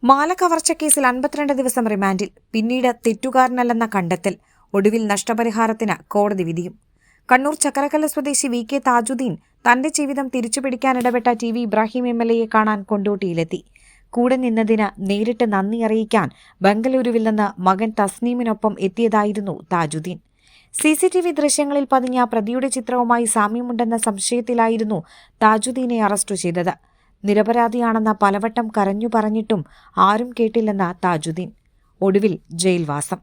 മാല കവർച്ച കേസിൽ 52 ദിവസം റിമാൻഡിൽ. പിന്നീട് തെറ്റുകാരനല്ലെന്ന കണ്ടെത്തൽ. ഒടുവിൽ നഷ്ടപരിഹാരത്തിന് കോടതി വിധിയും. കണ്ണൂർ ചക്കരക്കല്ല് സ്വദേശി വി കെ താജുദ്ദീൻ തന്റെ ജീവിതം തിരിച്ചുപിടിക്കാനിടപെട്ട ടി വി ഇബ്രാഹിം MLA കാണാൻ കൊണ്ടോട്ടിയിലെത്തി. കൂടെ നിന്നതിന് നേരിട്ട് നന്ദി അറിയിക്കാൻ ബംഗളൂരുവിൽ നിന്ന് മകൻ തസ്നീമിനൊപ്പം എത്തിയതായിരുന്നു താജുദ്ദീൻ. CCTV ദൃശ്യങ്ങളിൽ പതിഞ്ഞ പ്രതിയുടെ ചിത്രവുമായി സാമ്യമുണ്ടെന്ന സംശയത്തിലായിരുന്നു താജുദ്ദീനെ അറസ്റ്റ് ചെയ്തത്. നിരപരാധിയാണെന്ന് പലവട്ടം കരഞ്ഞു പറഞ്ഞിട്ടും ആരും കേട്ടില്ലെന്ന താജുദ്ദീൻ. ഒടുവിൽ ജയിൽവാസം.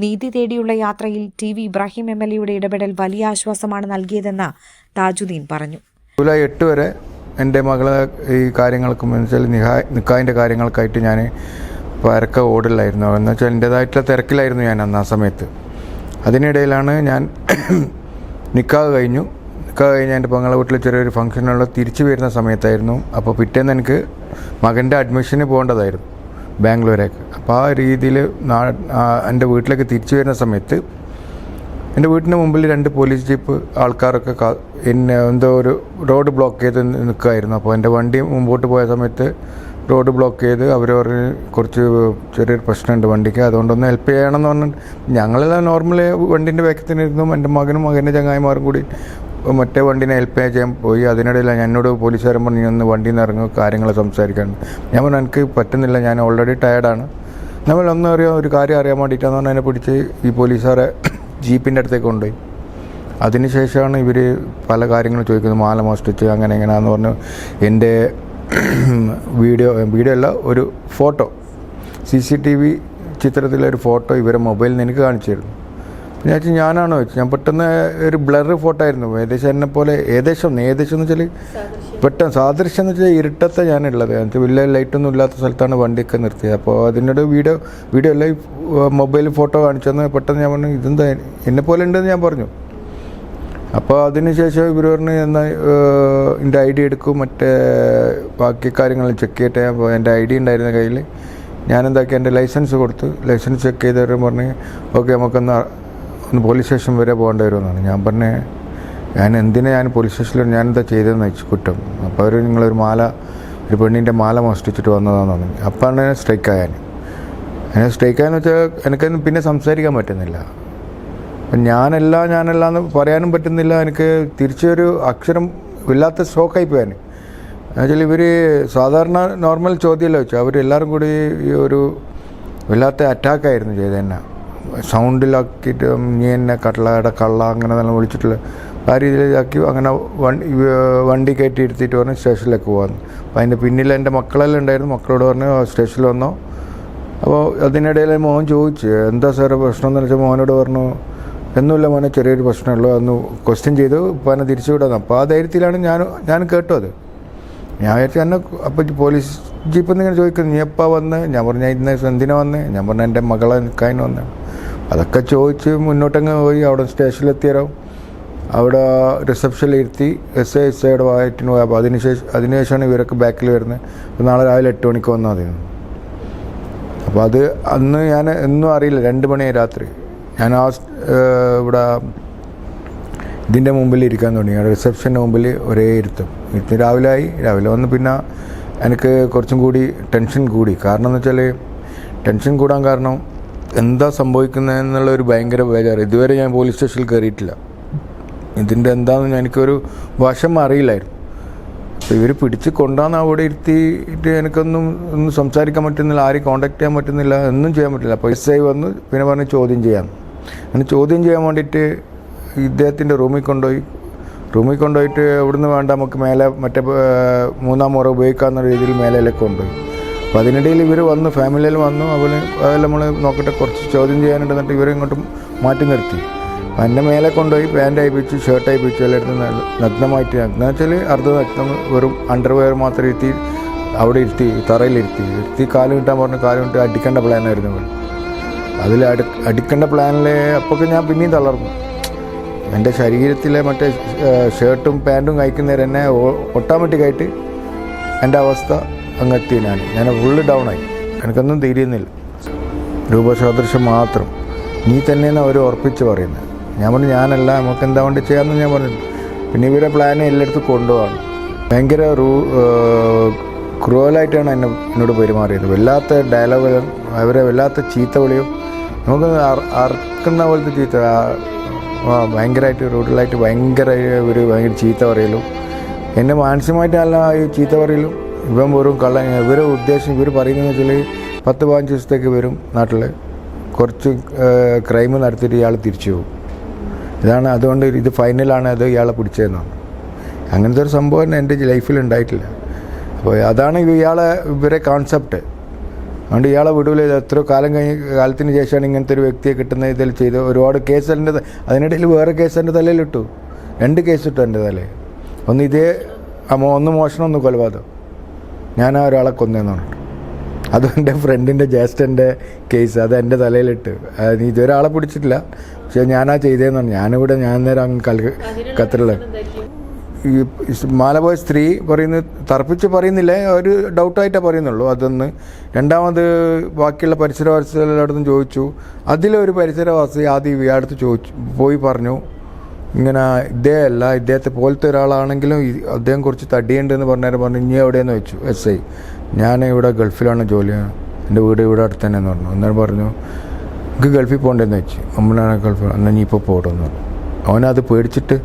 നീതി തേടിയുള്ള യാത്രയിൽ ടി വി ഇബ്രാഹിം MLAയുടെ ഇടപെടൽ വലിയ ആശ്വാസമാണ് നൽകിയതെന്ന് താജുദ്ദീൻ പറഞ്ഞു. ജൂലൈ 8 വരെ എൻ്റെ മകളെ ഈ കാര്യങ്ങൾക്കും എന്നുവെച്ചാൽ നിക്കാഹിൻ്റെ കാര്യങ്ങൾക്കായിട്ട് ഞാൻ പരക്കെ ഓടില്ലായിരുന്നു. എന്നുവെച്ചാൽ എൻ്റേതായിട്ടുള്ള തിരക്കിലായിരുന്നു ഞാൻ അന്ന് ആ സമയത്ത്. അതിനിടയിലാണ് ഞാൻ നിക്കാഹ് കഴിഞ്ഞു എൻ്റെ പെങ്ങളെ വീട്ടിൽ ചെറിയൊരു ഫംഗ്ഷനുള്ള തിരിച്ചു വരുന്ന സമയത്തായിരുന്നു. അപ്പോൾ പിറ്റേന്ന് എനിക്ക് മകൻ്റെ അഡ്മിഷന് പോകേണ്ടതായിരുന്നു ബാംഗ്ലൂരേക്ക്. അപ്പോൾ ആ രീതിയിൽ എൻ്റെ വീട്ടിലേക്ക് തിരിച്ചു വരുന്ന സമയത്ത് എൻ്റെ വീട്ടിന് മുമ്പിൽ 2 പോലീസ് ജീപ്പ് ആൾക്കാരൊക്കെ എന്നെ എന്തോ ഒരു റോഡ് ബ്ലോക്ക് ചെയ്ത് നിൽക്കുമായിരുന്നു. അപ്പോൾ എൻ്റെ വണ്ടി മുമ്പോട്ട് പോയ സമയത്ത് റോഡ് ബ്ലോക്ക് ചെയ്ത് അവർ കുറച്ച് ചെറിയൊരു പ്രശ്നമുണ്ട് വണ്ടിക്ക്, അതുകൊണ്ടൊന്ന് ഹെൽപ്പ് ചെയ്യണമെന്ന് പറഞ്ഞിട്ട് ഞങ്ങളെല്ലാം നോർമലി വണ്ടീൻ്റെ വേഗത്തിനിരുന്നു. എൻ്റെ മകനും മകൻ്റെ ചങ്ങായിമാരും കൂടി മറ്റേ വണ്ടീനെ ഹെൽപ്പ് ചെയ്യാൻ പോയി. അതിനിടയിൽ എന്നോട് പോലീസുകാരൻ പറഞ്ഞു ഒന്ന് വണ്ടിയിൽ നിന്ന് ഇറങ്ങുക, കാര്യങ്ങൾ സംസാരിക്കാൻ. ഞാൻ പറഞ്ഞു എനിക്ക് പറ്റുന്നില്ല, ഞാൻ ഓൾറെഡി ടയർഡാണ്. നമ്മളൊന്നും ഒരു കാര്യം അറിയാൻ വേണ്ടിയിട്ടാന്ന് പറഞ്ഞാൽ എന്നെ പിടിച്ച് ഈ പോലീസുകാരെ ജീപ്പിൻ്റെ അടുത്തേക്ക് കൊണ്ടുപോയി. അതിനുശേഷമാണ് ഇവർ പല കാര്യങ്ങളും ചോദിക്കുന്നത്, മാല മോഷ്ടിച്ച് അങ്ങനെ എങ്ങനെയാണെന്ന് പറഞ്ഞു. എൻ്റെ വീഡിയോ അല്ല, ഒരു ഫോട്ടോ CCTV ചിത്രത്തിലൊരു ഫോട്ടോ ഇവരെ മൊബൈലിൽ നിന്ന് എനിക്ക് കാണിച്ചു തരുന്നു. ഞാനാണോ വെച്ചു, ഞാൻ പെട്ടെന്ന് ഒരു ബ്ലർ ഫോട്ടോ ആയിരുന്നു. ഏകദേശം എന്നെ പോലെ ഏകദേശം എന്ന് വെച്ചാൽ പെട്ടെന്ന് സാദൃശ്യം എന്ന് വെച്ചാൽ ഇരുട്ടത്തെ ഞാനുള്ളത്. എനിക്ക് വലിയ ലൈറ്റൊന്നും ഇല്ലാത്ത സ്ഥലത്താണ് വണ്ടിയൊക്കെ നിർത്തിയത്. അപ്പോൾ അതിനോട് വീഡിയോ അല്ല മൊബൈൽ ഫോട്ടോ കാണിച്ചെന്ന് പെട്ടെന്ന് ഞാൻ പറഞ്ഞു ഇതെന്താ എന്നെ പോലെ ഉണ്ടെന്ന് ഞാൻ പറഞ്ഞു. അപ്പോൾ അതിനുശേഷം ഇവർ പറഞ്ഞ് എന്നാൽ എൻ്റെ ID എടുക്കും, മറ്റേ ബാക്കി കാര്യങ്ങൾ ചെക്ക് ചെയ്തിട്ട്. അപ്പോൾ എൻ്റെ ID ഉണ്ടായിരുന്ന കയ്യിൽ ഞാനെന്താക്കി എൻ്റെ ലൈസൻസ് കൊടുത്തു. ലൈസൻസ് ചെക്ക് ചെയ്തവരും പറഞ്ഞ് ഓക്കെ നമുക്കൊന്ന് പോലീസ് സ്റ്റേഷൻ വരെ പോകേണ്ടി വരുമെന്നാണ്. ഞാൻ പറഞ്ഞേ ഞാൻ പോലീസ് സ്റ്റേഷനിൽ ഞാനെന്താ ചെയ്തതെന്ന് വെച്ചു കുറ്റം. അപ്പോൾ അവർ നിങ്ങളൊരു ഒരു പെണ്ണിൻ്റെ മാല മോഷ്ടിച്ചിട്ട് വന്നതാണെന്ന് പറഞ്ഞു. അപ്പോഴാണ് സ്ട്രൈക്കായാൻ വെച്ചാൽ എനിക്കൊന്നും പിന്നെ സംസാരിക്കാൻ പറ്റുന്നില്ല. അപ്പം ഞാനല്ല എന്ന് പറയാനും പറ്റുന്നില്ല. എനിക്ക് തിരിച്ചൊരു അക്ഷരം ഇല്ലാത്ത ഷോക്കായി പോയാൻ. എന്നുവെച്ചാൽ ഇവർ സാധാരണ നോർമൽ ചോദ്യമല്ല വെച്ചു, അവരെല്ലാവരും കൂടി ഈ ഒരു വല്ലാത്ത അറ്റാക്കായിരുന്നു ചെയ്തത്. തന്നെ സൗണ്ടിലാക്കിയിട്ട് നീ എന്നെ കള്ള അങ്ങനെ നല്ല വിളിച്ചിട്ടുള്ള ആ രീതിയിലാക്കി. അങ്ങനെ വണ്ടി കയറ്റി ഇരുത്തിയിട്ട് പറഞ്ഞ് സ്റ്റേഷനിലേക്ക് പോകാമെന്ന്. അപ്പോൾ അതിൻ്റെ പിന്നിൽ എൻ്റെ മക്കളെല്ലാം ഉണ്ടായിരുന്നു. മക്കളോട് പറഞ്ഞ് സ്റ്റേഷനിൽ വന്നോ. അപ്പോൾ അതിനിടയിൽ മോൻ ചോദിച്ചു എന്താ സാറേ പ്രശ്നം എന്ന് വെച്ചാൽ മോനോട് പറഞ്ഞു ഒന്നുമില്ല മോനെ, ചെറിയൊരു പ്രശ്നമുള്ളൂ, അന്ന് ക്വസ്റ്റ്യൻ ചെയ്തു ഇപ്പോൾ എന്നെ തിരിച്ചു വിടാന്ന്. അപ്പോൾ ആ ധൈര്യത്തിലാണ് ഞാൻ കേട്ടു അത്. ഞാൻ വിചാരിച്ചു എന്നെ അപ്പോൾ പോലീസ് ജീപ്പ് എന്നിങ്ങനെ ചോദിക്കുന്നു നീ എപ്പോൾ വന്ന്. ഞാൻ പറഞ്ഞു ഇന്ന് എന്തിനാ വന്ന്. ഞാൻ പറഞ്ഞു എൻ്റെ മകളെ നിൽക്കാനും വന്നതാണ്. അതൊക്കെ ചോദിച്ച് മുന്നോട്ടങ്ങ് പോയി. അവിടെ സ്റ്റേഷനിലെത്തിയാലോ അവിടെ റിസപ്ഷനിൽ ഇരുത്തി SIയുടെ വായറ്റിന് പോയി. അപ്പോൾ അതിനുശേഷമാണ് ഇവരൊക്കെ ബാക്കിൽ വരുന്നത്. അപ്പോൾ നാളെ രാവിലെ 8 മണിക്ക് വന്നാൽ മതി. അപ്പോൾ അത് അന്ന് ഞാൻ ഒന്നും അറിയില്ല. 2 മണിയായി രാത്രി. ഞാൻ ഇവിടെ ഇതിൻ്റെ മുമ്പിൽ ഇരിക്കാൻ തുടങ്ങി. റിസപ്ഷൻ്റെ മുമ്പിൽ ഒരേ ഇരുത്തും രാവിലെ വന്ന്. പിന്നെ എനിക്ക് കുറച്ചും കൂടി ടെൻഷൻ കൂടി. കാരണം എന്ന് വെച്ചാൽ ടെൻഷൻ കൂടാൻ കാരണം എന്താ സംഭവിക്കുന്നതെന്നുള്ള ഒരു ഭയങ്കര ബേജാറ്. ഇതുവരെ ഞാൻ പോലീസ് സ്റ്റേഷനിൽ കയറിയിട്ടില്ല. ഇതിൻ്റെ എന്താണെന്ന് എനിക്കൊരു വശം അറിയില്ലായിരുന്നു. അപ്പോൾ ഇവർ പിടിച്ച് കൊണ്ടാന്ന് അവിടെ ഇരുത്തിയിട്ട് എനിക്കൊന്നും സംസാരിക്കാൻ പറ്റുന്നില്ല, ആരെയും കോൺടാക്ട് ചെയ്യാൻ പറ്റുന്നില്ല, ഒന്നും ചെയ്യാൻ പറ്റില്ല. അപ്പോൾ SI വന്ന് പിന്നെ പറഞ്ഞ് ചോദ്യം ചെയ്യാം. അങ്ങനെ ചോദ്യം ചെയ്യാൻ വേണ്ടിയിട്ട് ഇദ്ദേഹത്തിൻ്റെ റൂമിൽ കൊണ്ടുപോയിട്ട് ഇവിടുന്ന് വേണ്ട നമുക്ക് മേലെ മറ്റേ 3ാം മുറ ഉപയോഗിക്കാവുന്ന രീതിയിൽ മേലയിലേക്ക് കൊണ്ടുപോയി. അപ്പോൾ അതിനിടയിൽ ഇവർ വന്നു, ഫാമിലിയിൽ വന്നു. അതെല്ലാം നമ്മൾ നോക്കട്ടെ കുറച്ച് ചോദ്യം ചെയ്യാനുണ്ടെന്നിട്ട് ഇവരെ ഇങ്ങോട്ടും മാറ്റി നിർത്തി. എന്നെ മേലെ കൊണ്ടുപോയി പാൻറ് അയപ്പിച്ചു, ഷർട്ട് അയപ്പിച്ചു, എല്ലായിടത്തും നഗ്നമായിട്ട്. നഗ്നം വെച്ചാൽ അർദ്ധനഗ്നം, വെറും അണ്ടർവെയർ മാത്രം അവിടെ ഇരുത്തി കാല് കിട്ടാൻ പറഞ്ഞു. കാല് കിട്ടി അടിക്കേണ്ട പ്ലാനായിരുന്നു ഇവർ. അതിൽ അടിക്കേണ്ട പ്ലാനിൽ അപ്പോഴൊക്കെ ഞാൻ പിന്നെയും തളർന്നു. എൻ്റെ ശരീരത്തിലെ മറ്റേ ഷർട്ടും പാൻറ്റും കഴിക്കുന്നവർ എന്നെ ഓട്ടോമാറ്റിക്കായിട്ട് എൻ്റെ അവസ്ഥ അങ്ങെത്തി. ഞാൻ ഫുള്ള് ഡൗണായി. എനിക്കൊന്നും തിരിയുന്നില്ല. രൂപസാദൃശ്യം മാത്രം നീ തന്നെയെന്ന് അവർ ഉറപ്പിച്ച് പറയുന്നത്. ഞാൻ പറഞ്ഞു ഞാനല്ല, നമുക്ക് എന്താ വേണ്ടി ചെയ്യാമെന്ന് ഞാൻ പറഞ്ഞു. പിന്നെ ഇവരെ പ്ലാൻ എല്ലായിടത്തും കൊണ്ടുപോകാണ്. ഭയങ്കര ക്രൂവലായിട്ടാണ് എന്നോട് പെരുമാറിയത്. വല്ലാത്ത ഡയലോഗുകളും അവരെ വല്ലാത്ത ചീത്ത വിളിയും നമുക്ക് അറക്കുന്ന പോലത്തെ ചീത്ത, ഭയങ്കരമായിട്ട് റൂഡലായിട്ട് ഭയങ്കര ചീത്ത പറയലും, എന്നെ മാനസികമായിട്ടല്ല ഈ ചീത്ത പറയലും. ഇവൻ വെറും ഇവരെ ഉദ്ദേശം ഇവർ പറയുന്നതെന്ന് വെച്ചാൽ 10-15 ദിവസത്തേക്ക് വരും നാട്ടിൽ, കുറച്ച് ക്രൈം നടത്തിയിട്ട് ഇയാൾ തിരിച്ചു പോകും. ഇതാണ്, അതുകൊണ്ട് ഇത് ഫൈനലാണ്, അത് ഇയാളെ പിടിച്ചതെന്നാണ്. അങ്ങനത്തെ ഒരു സംഭവം എൻ്റെ ലൈഫിൽ ഉണ്ടായിട്ടില്ല. അപ്പോൾ അതാണ് ഇവരെ കോൺസെപ്റ്റ്. അതുകൊണ്ട് ഇയാളെ വിടൂല. എത്ര കാലത്തിന് ശേഷമാണ് ഇങ്ങനത്തെ ഒരു വ്യക്തിയെ കിട്ടുന്ന ഇതിൽ ചെയ്ത് ഒരുപാട് കേസ് അതിനിടയിൽ വേറെ കേസ് എൻ്റെ തലയിലിട്ടു. 2 കേസ് ഇട്ടു എൻ്റെ തലയിൽ. ഒന്ന് മോഷണം, ഒന്ന് കൊലപാതകം. ഞാൻ ആ ഒരാളെ കൊന്നതെന്നാണ്. അതും എൻ്റെ ഫ്രണ്ടിൻ്റെ ജ്യേഷ്ഠൻ്റെ കേസ്, അത് എൻ്റെ തലയിലിട്ട്. ഇതൊരാളെ പിടിച്ചിട്ടില്ല, പക്ഷേ ഞാനാ ചെയ്തതെന്നാണ്. ഞാൻ നേരം ഖത്തറിൽ ഈ മാലപോയ സ്ത്രീ പറയുന്നത് തർപ്പിച്ച് പറയുന്നില്ല, ഒരു ഡൗട്ടായിട്ടേ പറയുന്നുള്ളൂ. അതൊന്ന്. രണ്ടാമത് ബാക്കിയുള്ള പരിസരവാസികളടുത്തും ചോദിച്ചു. അതിലൊരു പരിസരവാസി ആദ്യം ഇയാളടുത്ത് പോയി പറഞ്ഞു, ഇങ്ങനെ ഇദ്ദേഹത്തെ പോലത്തെ ഒരാളാണെങ്കിലും അദ്ദേഹം കുറച്ച് തടിയുണ്ടെന്ന് പറഞ്ഞു. ഇനി എവിടെയെന്ന് വെച്ചു SI. ഞാൻ ഇവിടെ ഗൾഫിലാണ് ജോലി, എൻ്റെ വീട് ഇവിടെ അടുത്ത് തന്നെ എന്ന് പറഞ്ഞു. അന്നേരം പറഞ്ഞു, എനിക്ക് ഗൾഫിൽ പോകണ്ടെന്ന് വെച്ച്. നമ്മളാണ് ഗൾഫിൽ, എന്നാൽ നീ ഇപ്പോൾ പോകണമെന്ന് പറഞ്ഞു. അവനത് പേടിച്ചിട്ട്,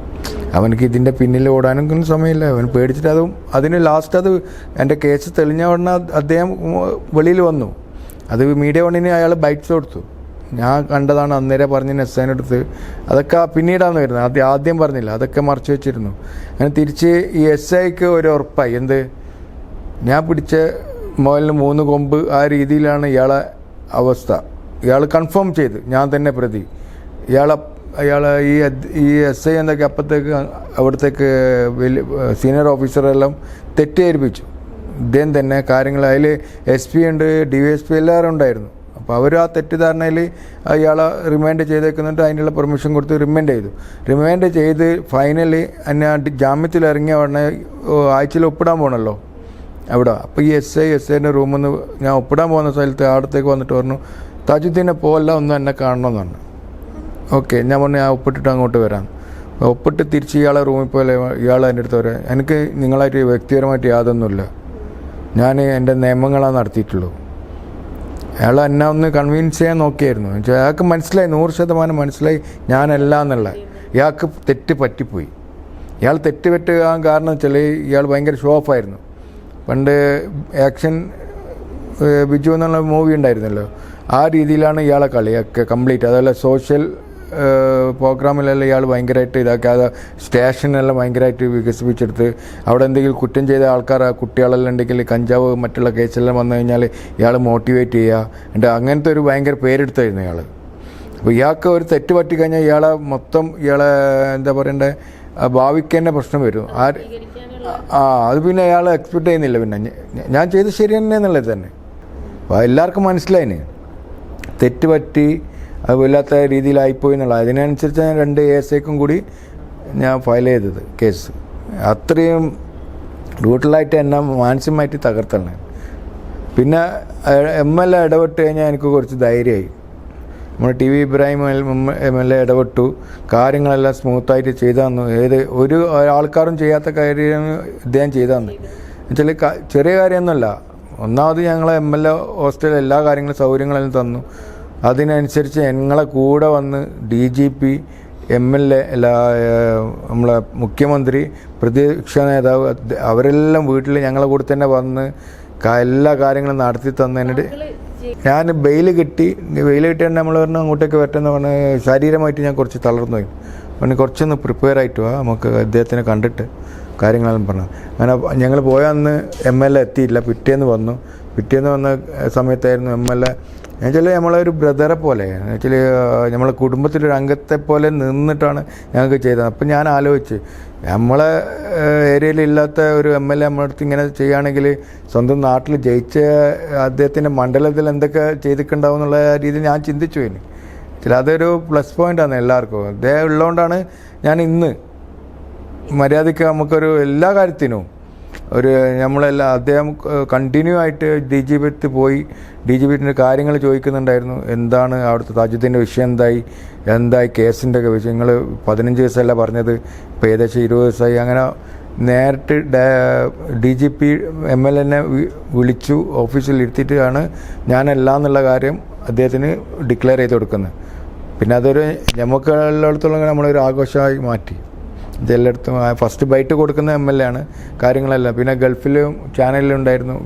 അവനക്ക് ഇതിൻ്റെ പിന്നിൽ ഓടാനൊന്നും സമയമില്ല. അവൻ പേടിച്ചിട്ട് അതിന് ലാസ്റ്റ് എൻ്റെ കേസ് തെളിഞ്ഞ ഉടനെ അദ്ദേഹം വെളിയിൽ വന്നു. അത് മീഡിയ വണ്ണിന് അയാൾ ബൈറ്റ്സ് കൊടുത്തു. ഞാൻ കണ്ടതാണ്, അന്നേരം പറഞ്ഞ SIനടുത്ത്. അതൊക്കെ പിന്നീടാണ് വരുന്നത്, ആദ്യം പറഞ്ഞില്ല, അതൊക്കെ മറച്ചു വെച്ചിരുന്നു. അങ്ങനെ തിരിച്ച് ഈ SIക്ക് ഒരു ഉറപ്പായി, എന്ത്, ഞാൻ പിടിച്ച മുതലിന് 3 കൊമ്പ്, ആ രീതിയിലാണ് ഇയാളെ അവസ്ഥ. ഇയാൾ കൺഫേം ചെയ്ത് ഞാൻ തന്നെ പ്രതി. അയാൾ ഈ SI എന്തൊക്കെ അപ്പോഴത്തേക്ക് അവിടത്തേക്ക് സീനിയർ ഓഫീസറെല്ലാം തെറ്റിദ്ധരിപ്പിച്ചു. ഇദ്ദേഹം തന്നെ കാര്യങ്ങൾ, അതിൽ SP ഉണ്ട്, DYSP എല്ലാവരും ഉണ്ടായിരുന്നു. അപ്പോൾ അവർ ആ തെറ്റിദ്ധാരണയിൽ അയാളെ റിമാൻഡ് ചെയ്തേക്കുന്നുണ്ട്. അതിനുള്ള പെർമിഷൻ കൊടുത്ത് റിമാൻഡ് ചെയ്ത് ഫൈനലി എന്നെ ജാമ്യത്തിൽ ഇറങ്ങിയ ഉടനെ ആഴ്ചയിൽ ഒപ്പിടാൻ പോകണമല്ലോ അവിടെ. അപ്പോൾ ഈ SIൻ്റെ റൂമിൽ നിന്ന് ഞാൻ ഒപ്പിടാൻ പോകുന്ന സ്ഥലത്ത് അടുത്തേക്ക് വന്നിട്ട് പറഞ്ഞു, താജുദ്ദീനെ പോകല്ല, ഒന്ന് എന്നെ കാണണമെന്ന് പറഞ്ഞു. ഓക്കെ, ഞാൻ പറഞ്ഞു ഞാൻ ഒപ്പിട്ടിട്ട് അങ്ങോട്ട് വരാം. ഒപ്പിട്ട് തിരിച്ച് ഇയാളെ റൂമിൽ പോലെ ഇയാൾ എൻ്റെ അടുത്ത് പറയാം, എനിക്ക് നിങ്ങളായിട്ട് വ്യക്തിപരമായിട്ട് യാതൊന്നുമില്ല, ഞാൻ എൻ്റെ നിയമങ്ങളാണ് നടത്തിയിട്ടുള്ളൂ. അയാൾ എന്നെ ഒന്ന് കൺവിൻസ് ചെയ്യാൻ നോക്കിയായിരുന്നു. അയാൾക്ക് മനസ്സിലായി, 100% മനസ്സിലായി ഞാനല്ല എന്നുള്ള. ഇയാൾക്ക് തെറ്റ് പറ്റിപ്പോയി. ഇയാൾ തെറ്റ് പറ്റുക കാരണം വെച്ചാൽ ഇയാൾ ഭയങ്കര ഷോ ഓഫായിരുന്നു. പണ്ട് ആക്ഷൻ ബിജു എന്നുള്ള മൂവി ഉണ്ടായിരുന്നല്ലോ, ആ രീതിയിലാണ് ഇയാളെ കളിയൊക്കെ കംപ്ലീറ്റ്. അതുപോലെ സോഷ്യൽ പ്രോഗ്രാമിലെല്ലാം ഇയാൾ ഭയങ്കരമായിട്ട് ഇതാക്കി, അത് സ്റ്റേഷനെല്ലാം ഭയങ്കരമായിട്ട് വികസിപ്പിച്ചെടുത്ത് അവിടെ എന്തെങ്കിലും കുറ്റം ചെയ്ത ആൾക്കാർ, കുട്ടികളെല്ലാം ഉണ്ടെങ്കിൽ കഞ്ചാവ് മറ്റുള്ള കേസെല്ലാം വന്നു കഴിഞ്ഞാൽ ഇയാൾ മോട്ടിവേറ്റ് ചെയ്യുക, എന്നിട്ട് അങ്ങനത്തെ ഒരു ഭയങ്കര പേരെടുത്തായിരുന്നു ഇയാൾ. അപ്പോൾ ഇയാൾക്ക് ഒരു തെറ്റ് പറ്റിക്കഴിഞ്ഞാൽ ഇയാളെ എന്താ പറയണ്ടേ, ഭാവിക്ക് തന്നെ പ്രശ്നം വരും. അത് പിന്നെ അയാൾ എക്സ്പെക്ട് ചെയ്യുന്നില്ല. പിന്നെ ഞാൻ ചെയ്ത് ശരി തന്നെ എന്നുള്ളത് തന്നെ. അപ്പോൾ എല്ലാവർക്കും മനസ്സിലായിന് തെറ്റ് പറ്റി, അത് വല്ലാത്ത രീതിയിലായിപ്പോയി എന്നുള്ള. അതിനനുസരിച്ച് ഞാൻ 2 ASIക്കും കൂടി ഞാൻ ഫയൽ ചെയ്തത് കേസ്. അത്രയും ബ്രൂട്ടലായിട്ട് എന്നെ മാനസികമായിട്ട് തകർത്താണ്. പിന്നെ MLA ഇടപെട്ട് കഴിഞ്ഞാൽ എനിക്ക് കുറച്ച് ധൈര്യമായി. നമ്മുടെ TV ഇബ്രാഹിം MLA ഇടപെട്ടു, കാര്യങ്ങളെല്ലാം സ്മൂത്തായിട്ട് ചെയ്തു തന്നു. ഒരു ആൾക്കാരും ചെയ്യാത്ത കാര്യം ഇദ്ദേഹം ചെയ്തു തന്നു. എന്നുവെച്ചാൽ ചെറിയ കാര്യമൊന്നുമല്ല. ഒന്നാമത് ഞങ്ങളെ MLA ഹോസ്റ്റലിൽ എല്ലാ കാര്യങ്ങളും സൗകര്യങ്ങളെല്ലാം തന്നു. അതിനനുസരിച്ച് ഞങ്ങളെ കൂടെ വന്ന് DGP, MLA, നമ്മളെ മുഖ്യമന്ത്രി, പ്രതിപക്ഷ നേതാവ്, അവരെല്ലാം വീട്ടിൽ ഞങ്ങളെ കൂടെ തന്നെ വന്ന് എല്ലാ കാര്യങ്ങളും നടത്തി തന്നതിനിടെ ഞാൻ ബെയിൽ കിട്ടിയാൽ നമ്മൾ പറഞ്ഞു അങ്ങോട്ടേക്ക് വരട്ടെന്ന് പറഞ്ഞ് ശാരീരമായിട്ട് ഞാൻ കുറച്ച് തളർന്നു പോയി. പിന്നെ കുറച്ചൊന്ന് പ്രിപ്പയർ ആയിട്ട് നമുക്ക് അദ്ദേഹത്തിനെ കണ്ടിട്ട് കാര്യങ്ങളെല്ലാം പറഞ്ഞു. അങ്ങനെ ഞങ്ങൾ പോയ അന്ന് MLA എത്തിയില്ല, പിറ്റേന്ന് വന്ന സമയത്തായിരുന്നു MLA. എന്നുവെച്ചാൽ നമ്മളൊരു ബ്രദറെ പോലെ, എന്നുവെച്ചാൽ നമ്മളെ കുടുംബത്തിലൊരു അംഗത്തെ പോലെ നിന്നിട്ടാണ് ഞങ്ങൾക്ക് ചെയ്തത്. അപ്പം ഞാൻ ആലോചിച്ച്, നമ്മളെ ഏരിയയിലില്ലാത്ത ഒരു MLA നമ്മളടുത്ത് ഇങ്ങനെ ചെയ്യുകയാണെങ്കിൽ സ്വന്തം നാട്ടിൽ ജയിച്ച അദ്ദേഹത്തിൻ്റെ മണ്ഡലത്തിൽ എന്തൊക്കെ ചെയ്തിട്ടുണ്ടാവും എന്നുള്ള രീതിയിൽ ഞാൻ ചിന്തിച്ചു പോയിന്. അതൊരു പ്ലസ് പോയിൻ്റാണ് എല്ലാവർക്കും. അദ്ദേഹം ഉള്ളതുകൊണ്ടാണ് ഞാൻ ഇന്ന് മര്യാദയ്ക്ക് നമുക്കൊരു എല്ലാ കാര്യത്തിനും അദ്ദേഹം കണ്ടിന്യൂ ആയിട്ട് DGP പോയി DGPൻ്റെ കാര്യങ്ങൾ ചോദിക്കുന്നുണ്ടായിരുന്നു. എന്താണ് അവിടുത്തെ താജുദ്ദീൻ്റെ വിഷയം, എന്തായി കേസിൻ്റെ ഒക്കെ വിഷയങ്ങൾ. 15 ദിവസമല്ല പറഞ്ഞത്, ഇപ്പോൾ ഏകദേശം 20 ദിവസമായി. അങ്ങനെ നേരിട്ട് DGP MLA വിളിച്ചു ഓഫീസിൽ ഇരുത്തിയിട്ടാണ് ഞാനല്ല എന്നുള്ള കാര്യം അദ്ദേഹത്തിന് ഡിക്ലെയർ ചെയ്ത് കൊടുക്കുന്നത്. പിന്നെ അതൊരു നമുക്ക് എല്ലായിടത്തോളം നമ്മളൊരു ആഘോഷമായി മാറ്റി. ഇതെല്ലായിടത്തും ഫസ്റ്റ് ബൈറ്റ് കൊടുക്കുന്ന MLA ആണ് കാര്യങ്ങളെല്ലാം. പിന്നെ ഗൾഫിലും ചാനലിലുണ്ടായിരുന്നു.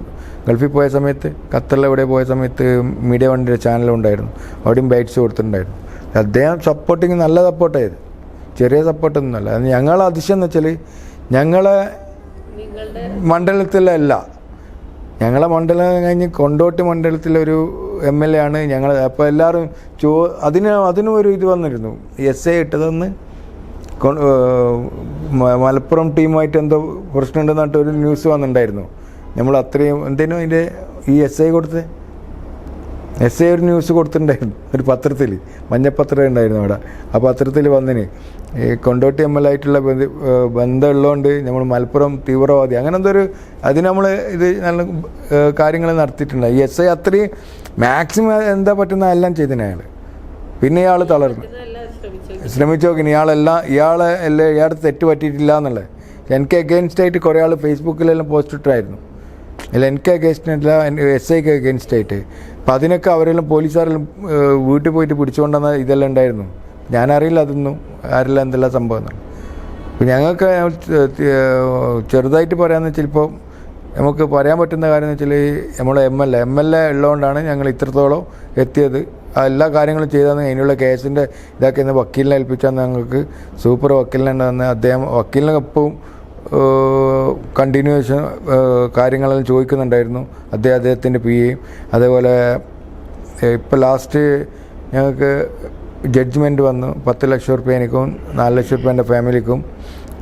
ഗൾഫിൽ പോയ സമയത്ത് ഖത്തറിൽ എവിടെ പോയ സമയത്ത് മീഡിയ വണ്ടിയുടെ ചാനലുണ്ടായിരുന്നു, അവിടെയും ബൈറ്റ്സ് കൊടുത്തിട്ടുണ്ടായിരുന്നു. അദ്ദേഹം സപ്പോർട്ടിങ് നല്ല സപ്പോർട്ട് ചെയ്ത്, ചെറിയ സപ്പോർട്ടൊന്നുമല്ല. അത് ഞങ്ങളെ അതിശയം എന്ന് വെച്ചാൽ ഞങ്ങളെ മണ്ഡലത്തിലല്ല, ഞങ്ങളെ മണ്ഡലം കഴിഞ്ഞ് കൊണ്ടോട്ടി മണ്ഡലത്തിലൊരു MLA ആണ് ഞങ്ങൾ. അപ്പോൾ എല്ലാവരും അതിനും ഒരു ഇത് വന്നിരുന്നു, SA ഇട്ടതെന്ന് മലപ്പുറം ടീമായിട്ട് എന്തോ പ്രശ്നമുണ്ടെന്ന് പറഞ്ഞിട്ട് ഒരു ന്യൂസ് വന്നിട്ടുണ്ടായിരുന്നു. നമ്മൾ അത്രയും എന്തേനും അതിൻ്റെ ഈ SA കൊടുത്ത് SA ഒരു ന്യൂസ് കൊടുത്തിട്ടുണ്ടായിരുന്നു ഒരു പത്രത്തിൽ, മഞ്ഞപ്പത്രം ഉണ്ടായിരുന്നു അവിടെ. ആ പത്രത്തിൽ വന്നിന് ഈ കൊണ്ടോട്ടി MLA ആയിട്ടുള്ള ബന്ധമുള്ളതുകൊണ്ട് നമ്മൾ മലപ്പുറം തീവ്രവാദി അങ്ങനെ എന്തോ ഒരു അതിന് നമ്മൾ ഇത് നല്ല കാര്യങ്ങൾ നടത്തിയിട്ടുണ്ട്. ഈ SA അത്രയും മാക്സിമം എന്താ പറ്റുന്ന എല്ലാം ചെയ്തിന് അയാൾ. പിന്നെ ഇയാൾ തളർന്നു ശ്രമിച്ചു നോക്കി, ഇയാളുടെ തെറ്റ് പറ്റിയിട്ടില്ല എന്നുള്ളത്. എനിക്ക് അഗെയിൻസ്റ്റ് ആയിട്ട് കുറേ ആൾ ഫേസ്ബുക്കിലെല്ലാം പോസ്റ്റ് ഇട്ടായിരുന്നു. അല്ല എനിക്ക് അഗേൻസ്റ്റ് അല്ല, SIക്ക് അഗേൻസ്റ്റ് ആയിട്ട്. അപ്പം അതിനൊക്കെ അവരെല്ലാം പോലീസുകാരെല്ലാം വീട്ടിൽ പോയിട്ട് പിടിച്ചുകൊണ്ടുവന്ന ഇതെല്ലാം ഉണ്ടായിരുന്നു. ഞാനറിയില്ല അതൊന്നും ആരെല്ലാം എന്തെല്ലാം സംഭവം എന്നാണ്. അപ്പം ഞങ്ങൾക്ക് ചെറുതായിട്ട് പറയാമെന്ന് വെച്ചാൽ ഇപ്പോൾ നമുക്ക് പറയാൻ പറ്റുന്ന കാര്യം എന്ന് വെച്ചാൽ നമ്മളെ MLA ഉള്ളതുകൊണ്ടാണ് ഞങ്ങൾ ഇത്രത്തോളം എത്തിയത്. എല്ലാ കാര്യങ്ങളും ചെയ്താൽ അതിനുള്ള കേസിൻ്റെ ഇതൊക്കെ ഇന്ന് വക്കീലിനെ ഏൽപ്പിച്ചാൽ ഞങ്ങൾക്ക് സൂപ്പർ വക്കീലിനെ വന്ന് വക്കീലിനെ എപ്പോഴും കണ്ടിന്യൂവേഷൻ കാര്യങ്ങളെല്ലാം ചോദിക്കുന്നുണ്ടായിരുന്നു. അദ്ദേഹത്തിൻ്റെ PA. അതേപോലെ ഇപ്പോൾ ലാസ്റ്റ് ഞങ്ങൾക്ക് ജഡ്ജ്മെൻറ്റ് വന്നു. 10 ലക്ഷം റുപ്യ എനിക്കും 4 ലക്ഷം റുപ്യ എൻ്റെ ഫാമിലിക്കും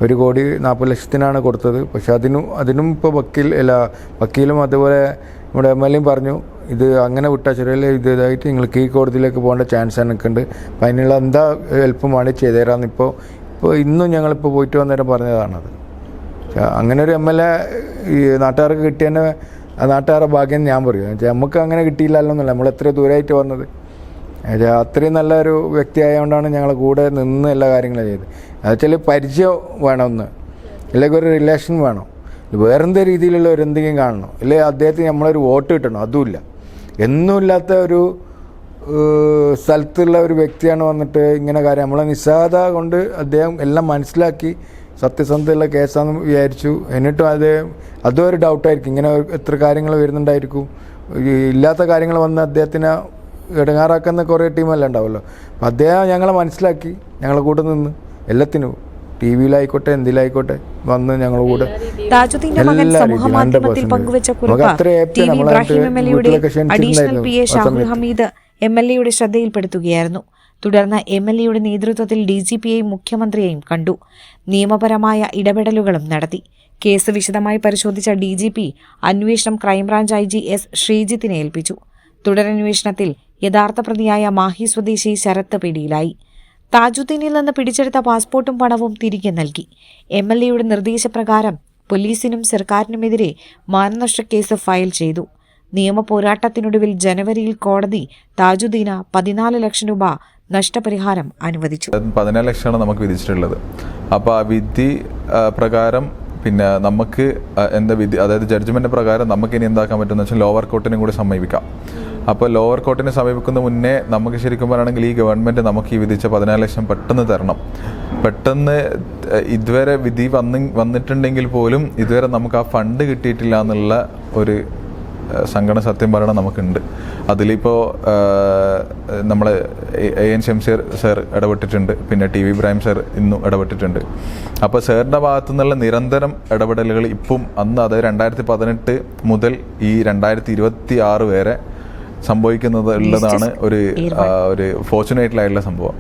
1,40,00,000 കൊടുത്തത്. പക്ഷെ അതിനും ഇപ്പോൾ വക്കീലും അതുപോലെ നമ്മുടെ MLA പറഞ്ഞു ഇത് അങ്ങനെ വിട്ടാൽ ശരിയല്ല, ഇതായിട്ട് നിങ്ങൾ കീഴ്ക്കോടതിയിലേക്ക് പോകേണ്ട ചാൻസ് എനിക്കുണ്ട്. അപ്പം അതിനുള്ള എന്താ ഹെൽപ്പും വേണ്ടി ചെയ്തുതരാമെന്ന് ഇപ്പോൾ ഇന്നും ഞങ്ങളിപ്പോൾ പോയിട്ട് വന്നേരം പറഞ്ഞതാണത്. അങ്ങനെ ഒരു MLA ഈ നാട്ടുകാർക്ക് കിട്ടിയതിൻ്റെ നാട്ടുകാരുടെ ഭാഗ്യം ഞാൻ പറയും. നമുക്ക് അങ്ങനെ കിട്ടിയില്ലല്ലോ എന്നല്ല, നമ്മൾ എത്ര ദൂരമായിട്ട് വന്നത്. അത്രയും നല്ലൊരു വ്യക്തി ആയതുകൊണ്ടാണ് ഞങ്ങളെ കൂടെ നിന്ന് എല്ലാ കാര്യങ്ങളും ചെയ്തത്. എന്നുവെച്ചാൽ പരിചയം വേണമെന്ന്, അല്ലെങ്കിൽ ഒരു റിലേഷൻ വേണം, വേറെന്ത രീതിയിലുള്ള ഒരു എന്തെങ്കിലും കാണണം, അല്ലെങ്കിൽ അദ്ദേഹത്തിന് നമ്മളൊരു വോട്ട് കിട്ടണം, അതുമില്ല. എന്നുമില്ലാത്ത ഒരു സ്ഥലത്തുള്ള ഒരു വ്യക്തിയാണ് വന്നിട്ട് ഇങ്ങനെ കാര്യം നമ്മളെ നിസ്സാരത കൊണ്ട് അദ്ദേഹം എല്ലാം മനസ്സിലാക്കി സത്യസന്ധതയുള്ള കേസാണെന്ന് വിചാരിച്ചു. എന്നിട്ടും അതും ഒരു ഡൗട്ടായിരിക്കും, ഇങ്ങനെ എത്ര കാര്യങ്ങൾ വരുന്നുണ്ടായിരിക്കും, ഇല്ലാത്ത കാര്യങ്ങൾ വന്ന് അദ്ദേഹത്തിനെ ഇടങ്ങാറാക്കുന്ന കുറേ ടീമെല്ലാം ഉണ്ടാവുമല്ലോ. അപ്പം അദ്ദേഹം ഞങ്ങളെ മനസ്സിലാക്കി ഞങ്ങളെ കൂടെ നിന്ന് എല്ലാത്തിനും TV-യിലായിക്കോട്ടെ എന്തിലായിക്കോട്ടെ വന്ന് ഞങ്ങളുടെ കൂടെ താജുദ്ദീന്റെ മകൻ സമൂഹമാധ്യമത്തിൽ പങ്കുവച്ച കുറിപ്പ് TV ഇബ്രാഹിം MLAയുടെ അഡീഷണൽ PA ഷാഹുൽ ഹമീദ് MLAയുടെ ശ്രദ്ധയിൽപ്പെടുത്തുകയായിരുന്നു. തുടർന്ന് MLAയുടെ നേതൃത്വത്തിൽ DGPയെയും മുഖ്യമന്ത്രിയെയും കണ്ടു. നിയമപരമായ ഇടപെടലുകളും നടത്തി. കേസ് വിശദമായി പരിശോധിച്ച DGP അന്വേഷണം ക്രൈംബ്രാഞ്ച് IG S ശ്രീജിത്തിനെ ഏൽപ്പിച്ചു. തുടരന്വേഷണത്തിൽ യഥാർത്ഥ പ്രതിയായ മാഹി സ്വദേശി ശരത്ത് പിടിയിലായി. താജുദ്ദീനിൽ നിന്ന് പിടിച്ചെടുത്ത പാസ്പോർട്ടും പണവും തിരികെ നൽകി. MLAയുടെ നിർദ്ദേശപ്രകാരം പോലീസിനും സർക്കാരിനുമെതിരെ മാനനഷ്ടക്കേസ് ഫയൽ ചെയ്തു. നിയമ പോരാട്ടത്തിനൊടുവിൽ ജനുവരിയിൽ കോടതി താജുദ്ദീന് 14 ലക്ഷം രൂപ നഷ്ടപരിഹാരം അനുവദിച്ചു. 14 ലക്ഷമാണ് നമുക്ക് വിധിച്ചിട്ടുള്ളത്. അപ്പോൾ ആ വിധി പ്രകാരം പിന്നെ നമുക്ക് എന്താ വിധി, അതായത് ജഡ്ജ്മെന്റ് പ്രകാരം നമുക്ക് ഇനി എന്താക്കാൻ പറ്റുമെന്ന് വെച്ചാൽ ലോവർ കോർട്ടിനും കൂടി സമീപിക്കാം. അപ്പോൾ ലോവർ കോർട്ടിനെ സമീപിക്കുന്ന മുന്നേ നമുക്ക് ശരിക്കും പറയുകയാണെങ്കിൽ ഈ ഗവൺമെൻറ് നമുക്ക് ഈ വിധിച്ച 14 ലക്ഷം പെട്ടെന്ന് തരണം. പെട്ടെന്ന് ഇതുവരെ വിധി വന്നിട്ടുണ്ടെങ്കിൽ പോലും ഇതുവരെ നമുക്ക് ആ ഫണ്ട് കിട്ടിയിട്ടില്ല എന്നുള്ള ഒരു സങ്കടം സത്യം പറയണം നമുക്കുണ്ട്. അതിലിപ്പോൾ നമ്മൾ AN ഷംസീർ സർ ഇടപെട്ടിട്ടുണ്ട്, പിന്നെ TV ഇബ്രാഹിം സർ ഇന്നും ഇടപെട്ടിട്ടുണ്ട്. അപ്പോൾ സാറിൻ്റെ ഭാഗത്തു നിന്നുള്ള നിരന്തരം ഇടപെടലുകൾ ഇപ്പം അതായത് 2018 മുതൽ ഈ 2026 വരെ സംഭവിക്കുന്നത് ഉള്ളതാണ് ഒരു ഫോർച്യുനേറ്റ്ലായിട്ടുള്ള സംഭവം.